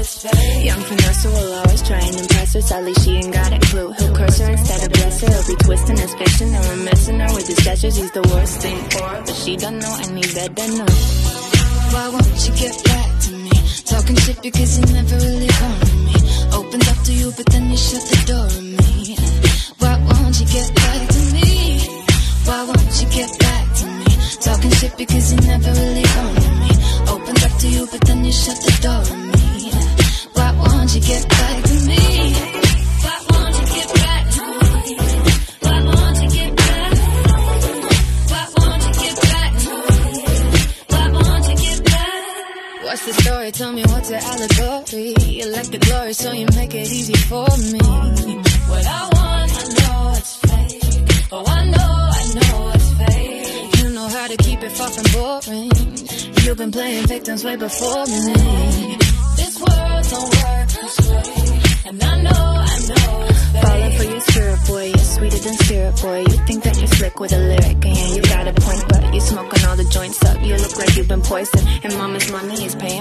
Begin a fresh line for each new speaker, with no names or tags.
it's fake.
Young finesse who will always try and impress her. Sadly, she ain't got a clue. He'll curse her instead of bless her. He'll be twisting his fiction and we're messing her with his gestures. He's the worst thing for her, but she don't know and he better know.
Why won't you get back to me? Talking shit because you never really wanted me. Opened up to you but then you shut the door on me. Why won't you get back to me? Why won't you get back to me? Talking shit because you never really wanted me. Opened up to you but then you shut the door on me. Why won't you get back to me? Why won't you get back to me? Why won't you get back? Why won't you get back to me? Why won't you get back? What's the story? Tell me what's the allegory? You like the glory so you make it easy for me. What I want, I know it's fake. Oh, I know it's fake. You know how to keep it far from boring. You've been playing victims way before me. This world don't work this way, and I know it's fake.
Falling for your spirit, boy, you're sweeter than syrup, boy. You think that you're slick with a lyric, and yeah, you got a point, but you smoking all the joints up. You look like you've been poisoned, and mama's money is paying